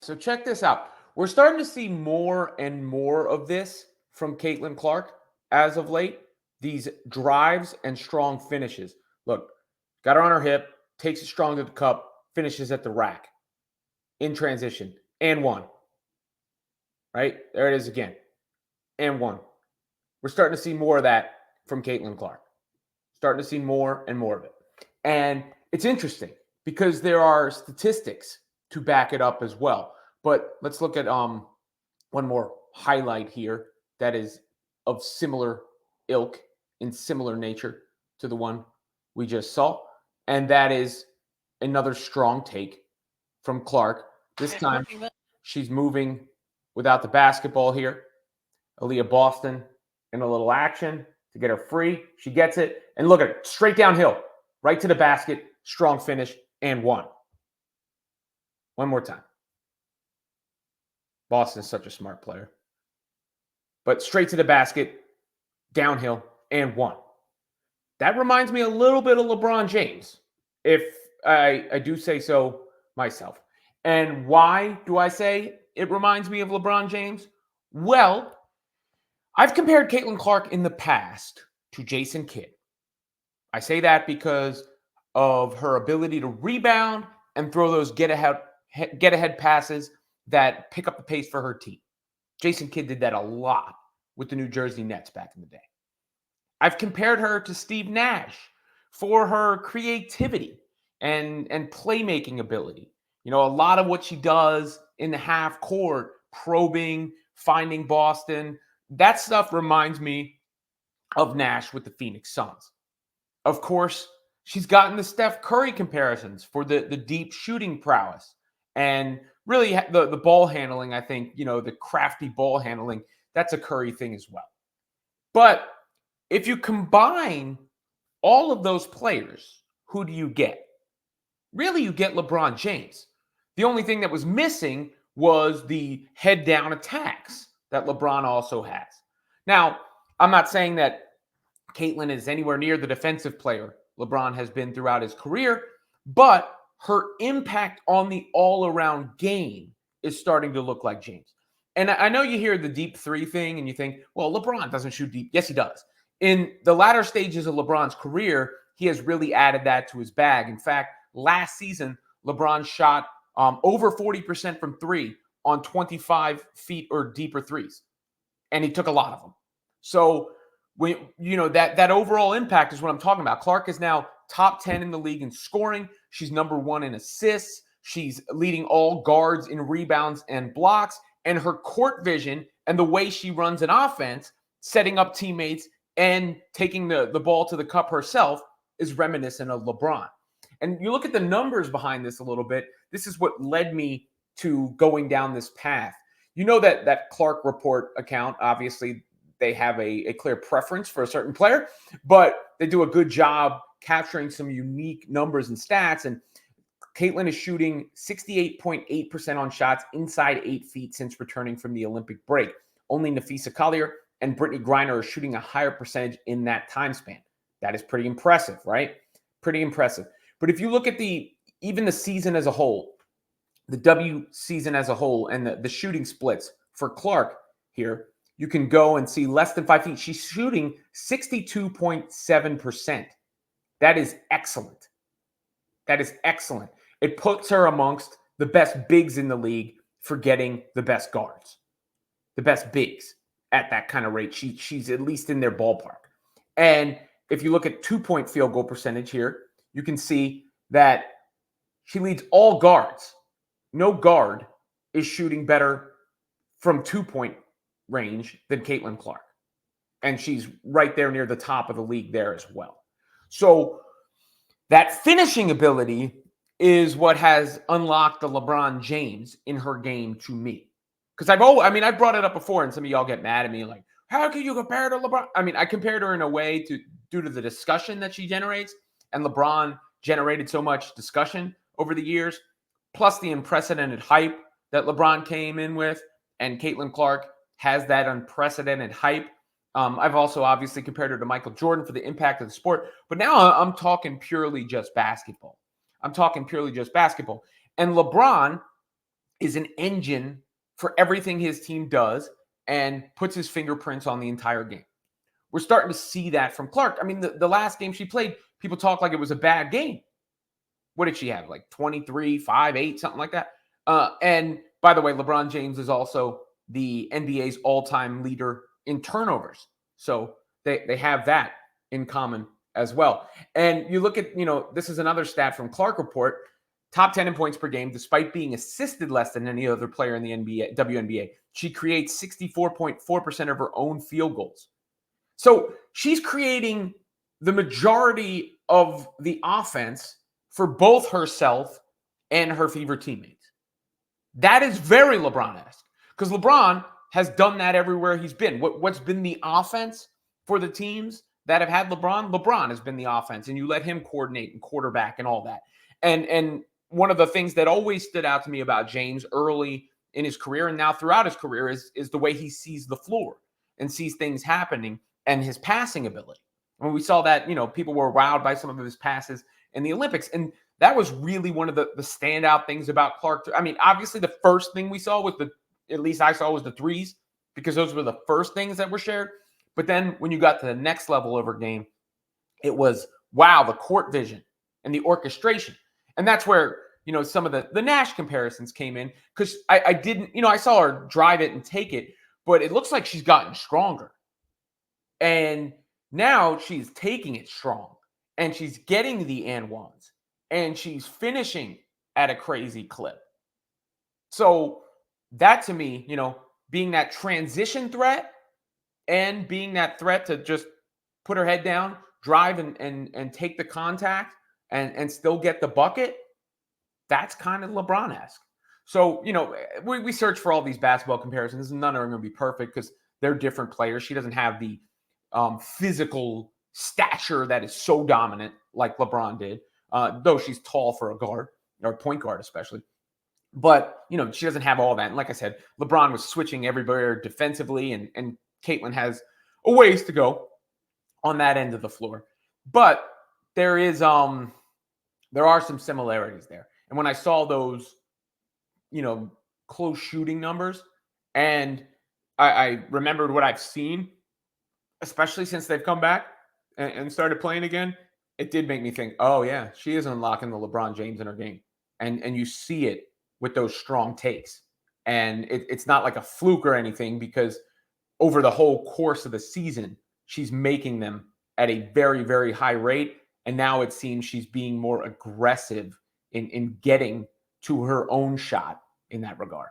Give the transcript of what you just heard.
So check this out. We're starting to see more and more of this from Caitlin Clark as of late. These drives and strong finishes. Look, got her on her hip, takes it strong to the cup, finishes at the rack in transition, and one. Right? There it is again. And one. We're starting to see more of that from Caitlin Clark. Starting to see more and more of it. And it's interesting because there are statistics to back it up as well. But let's look at one more highlight here that is of similar ilk in similar nature to the one we just saw. And that is another strong take from Clark. This time she's moving without the basketball here. Aaliyah Boston in a little action to get her free. She gets it. And look at it. Straight downhill. Right to the basket. Strong finish. And one. One more time. Boston is such a smart player. But straight to the basket. Downhill. And one. That reminds me a little bit of LeBron James. If I do say so myself. And why do I say it reminds me of LeBron James? Well, I've compared Caitlin Clark in the past to Jason Kidd. I say that because of her ability to rebound and throw those get ahead passes that pick up the pace for her team. Jason Kidd did that a lot with the New Jersey Nets back in the day. I've compared her to Steve Nash for her creativity and playmaking ability. You know, a lot of what she does in the half court, probing, finding Boston, that stuff reminds me of Nash with the Phoenix Suns. Of course, she's gotten the Steph Curry comparisons for the deep shooting prowess and really the ball handling. I think, you know, the crafty ball handling, that's a Curry thing as well. But if you combine all of those players, who do you get? Really, you get LeBron James. The only thing that was missing was the head down attacks that LeBron also has. Now, I'm not saying that Caitlin is anywhere near the defensive player LeBron has been throughout his career, but her impact on the all-around game is starting to look like James. And I know you hear the deep three thing and you think, well, LeBron doesn't shoot deep. Yes, he does. In the latter stages of LeBron's career, he has really added that to his bag. In fact, last season, LeBron shot over 40% from three on 25 feet or deeper threes. And he took a lot of them. So, when you know that overall impact is what I'm talking about. Clark is now top 10 in the league in scoring. She's number 1 in assists. She's leading all guards in rebounds and blocks. And her court vision and the way she runs an offense, setting up teammates and taking the ball to the cup herself, is reminiscent of LeBron. And you look at the numbers behind this a little bit. This is what led me to going down this path. You know that Clark Report account, obviously, they have a clear preference for a certain player, but they do a good job capturing some unique numbers and stats. And Caitlin is shooting 68.8% on shots inside 8 feet since returning from the Olympic break. Only Nafisa Collier and Brittany Griner are shooting a higher percentage in that time span. That is pretty impressive, right? Pretty impressive. But if you look at even the season as a whole, the W season as a whole, and the shooting splits for Clark here, you can go and see less than 5 feet. She's shooting 62.7%. That is excellent. That is excellent. It puts her amongst the best bigs in the league for getting the best guards, the best bigs at that kind of rate. She's at least in their ballpark. And if you look at 2-point field goal percentage here, you can see that she leads all guards. No guard is shooting better from 2-point range than Caitlin Clark. And she's right there near the top of the league there as well. So that finishing ability is what has unlocked the LeBron James in her game to me. Because I brought it up before, and some of y'all get mad at me like, how can you compare her to LeBron? I mean, I compared her in a way due to the discussion that she generates, and LeBron generated so much discussion over the years, plus the unprecedented hype that LeBron came in with, and Caitlin Clark has that unprecedented hype. I've also obviously compared her to Michael Jordan for the impact of the sport, but now I'm talking purely just basketball. And LeBron is an engine for everything his team does and puts his fingerprints on the entire game. We're starting to see that from Clark. I mean, the last game she played, people talk like it was a bad game. What did she have? Like 23, 5, 8, something like that. And by the way, LeBron James is also the NBA's all-time leader in turnovers. So they have that in common as well. And you look at, this is another stat from Clark Report, top 10 in points per game, despite being assisted less than any other player in the NBA, WNBA. She creates 64.4% of her own field goals. So she's creating the majority of the offense for both herself and her favorite teammates. That is very LeBron-esque because LeBron has done that everywhere he's been. What's been the offense for the teams that have had LeBron? LeBron has been the offense, and you let him coordinate and quarterback and all that. And one of the things that always stood out to me about James early in his career and now throughout his career is the way he sees the floor and sees things happening and his passing ability. When we saw that, people were wowed by some of his passes in the Olympics. And that was really one of the standout things about Clark. I mean, obviously the first thing we saw was at least I saw was the threes, because those were the first things that were shared. But then when you got to the next level of her game, it was, wow, the court vision and the orchestration. And that's where, some of the Nash comparisons came in, because I didn't, I saw her drive it and take it, but it looks like she's gotten stronger. And now she's taking it strong, and she's getting the and ones, and she's finishing at a crazy clip. So that to me, being that transition threat and being that threat to just put her head down, drive and take the contact and still get the bucket, that's kind of LeBron-esque. So, we search for all these basketball comparisons, and none are going to be perfect because they're different players. She doesn't have the physical stature that is so dominant like LeBron did, though she's tall for a guard, or point guard especially. But, she doesn't have all that. And like I said, LeBron was switching everywhere defensively, and Caitlin has a ways to go on that end of the floor. But there are some similarities there. And when I saw those, close shooting numbers, and I remembered what I've seen, especially since they've come back and started playing again, it did make me think, oh, yeah, she is unlocking the LeBron James in her game. And you see it with those strong takes. And it's not like a fluke or anything, because over the whole course of the season, she's making them at a very, very high rate. And now it seems she's being more aggressive in getting to her own shot in that regard.